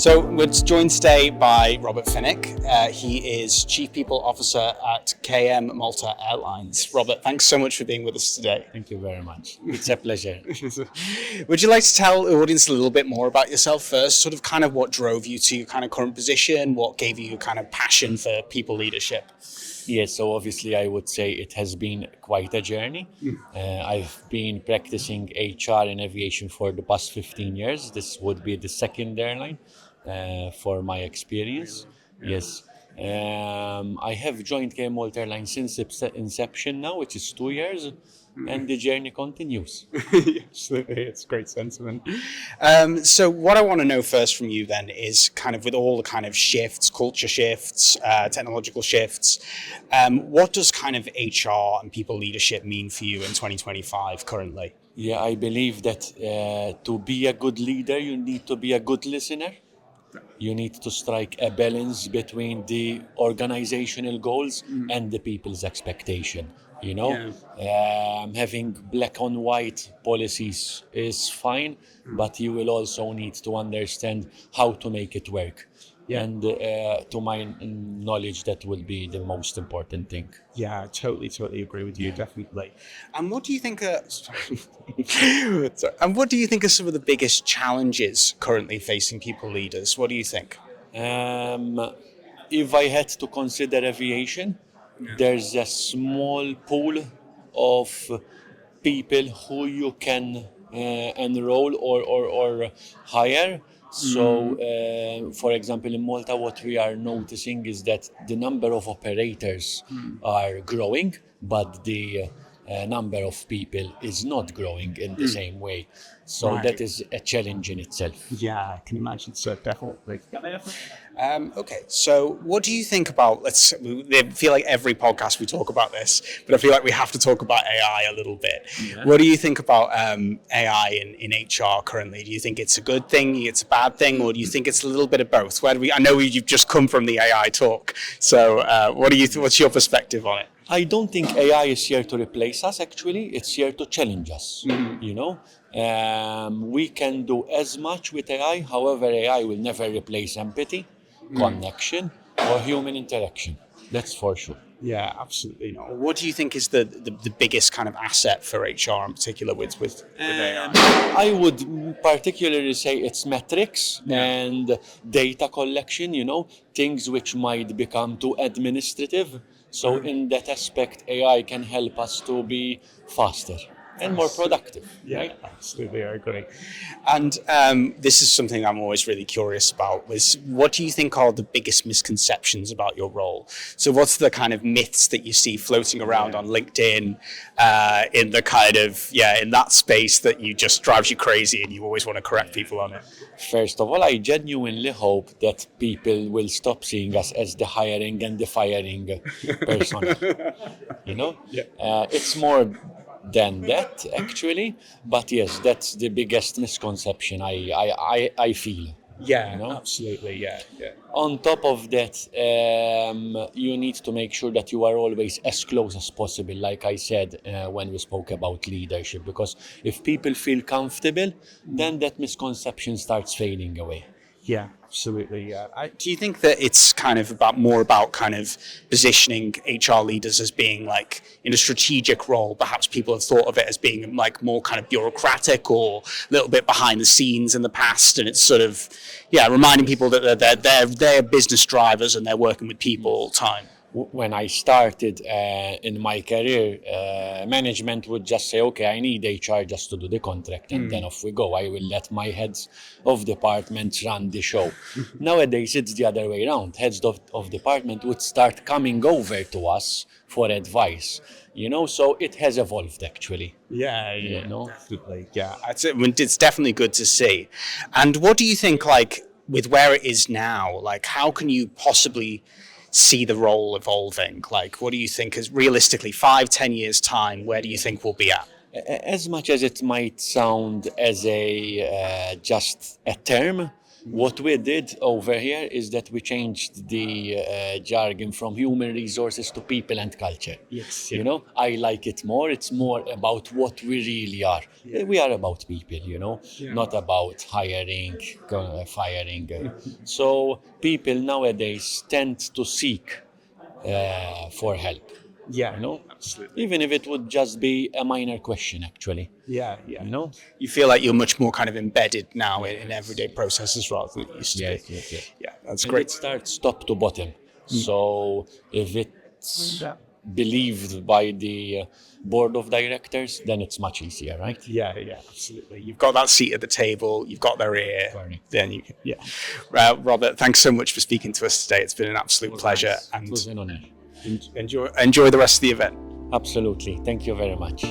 So we're joined today by Robert Fenech. He is Chief People Officer at KM Malta Airlines. Robert, thanks so much for being with us today. Thank you very much. It's a pleasure. Would you like to tell the audience a little bit more about yourself first, sort of kind of what drove you to your kind of current position, what gave you kind of passion for people leadership? Yes, so obviously I would say it has been quite a journey. I've been practicing HR in aviation for the past 15 years. This would be the second airline for my experience. Yes. I have joined KM Malta Airlines since inception now, which is 2 years, and the journey continues. Absolutely, it's a great sentiment. So what I want to know first from you then is kind of with all the kind of shifts, culture shifts, technological shifts, what does kind of HR and people leadership mean for you in 2025 currently? Yeah, I believe that to be a good leader, you need to be a good listener. You need to strike a balance between the organizational goals and the people's expectation. Having black on white policies is fine, but you will also need to understand how to make it work. And to my knowledge, that will be the most important thing. Yeah, I totally agree with you, definitely. And what do you think are and what do you think are some of the biggest challenges currently facing people leaders? What do you think? If I had to consider aviation, there's a small pool of people who you can enroll or hire. So, for example, in Malta, what we are noticing is that the number of operators are growing, but the number of people is not growing in the same way. So that is a challenge in itself. Yeah, I can imagine so, definitely. Okay, so what do you think about, I feel like every podcast we talk about this, but I feel like we have to talk about AI a little bit. Yeah. What do you think about AI in HR currently? Do you think it's a good thing, it's a bad thing, or do you think it's a little bit of both? I know you've just come from the AI talk, so what's your perspective on it? I don't think AI is here to replace us, actually. It's here to challenge us, We can do as much with AI, however, AI will never replace empathy, connection, or human interaction. That's for sure. Yeah, absolutely not. What do you think is the biggest kind of asset for HR in particular with AI? I would particularly say it's metrics and data collection, things which might become too administrative. So in that aspect, AI can help us to be faster and more productive. Yeah, right? Absolutely, I agree. And this is something I'm always really curious about, was what do you think are the biggest misconceptions about your role? So what's the kind of myths that you see floating around on LinkedIn in the kind of, in that space that you just drives you crazy and you always want to correct people on it? First of all, I genuinely hope that people will stop seeing us as the hiring and the firing person. It's more than that, actually, but yes, that's the biggest misconception I feel. Absolutely, yeah. On top of that, you need to make sure that you are always as close as possible, like I said when we spoke about leadership, because if people feel comfortable, then that misconception starts fading away. Yeah, absolutely. Yeah. Do you think that it's kind of more about kind of positioning HR leaders as being like in a strategic role? Perhaps people have thought of it as being like more kind of bureaucratic or a little bit behind the scenes in the past, and it's sort of reminding people that they're business drivers and they're working with people all the time. When I started in my career, management would just say, okay, I need HR just to do the contract, and then off we go. I will let my heads of departments run the show. Nowadays, it's the other way around. Heads of department would start coming over to us for advice, so it has evolved, actually. Definitely. Yeah, it's definitely good to see. And what do you think, like, with where it is now, like, how can you possibly see the role evolving? Like, what do you think is realistically 5-10 years time, where do you think we'll be at? As much as it might sound as just a term, What we did over here is that we changed the jargon from human resources to people and culture. Yes, You know, I like it more. It's more about what we really are. We are about people, not about hiring, firing. So people nowadays tend to seek for help. Yeah, You know, absolutely. even if it would just be a minor question, actually. Yeah, yeah. You know. You feel like you're much more kind of embedded now in everyday processes rather than it used to be. Yes. Yeah, that's And great. it starts top to bottom. So if it's believed by the board of directors, then it's much easier, right? Yeah, yeah, absolutely. You've got that seat at the table, you've got their ear, Correct. then you can, yeah. Robert, thanks so much for speaking to us today. It's been an absolute pleasure, Nice. It was an honor. and enjoy the rest of the event. Absolutely. Thank you very much.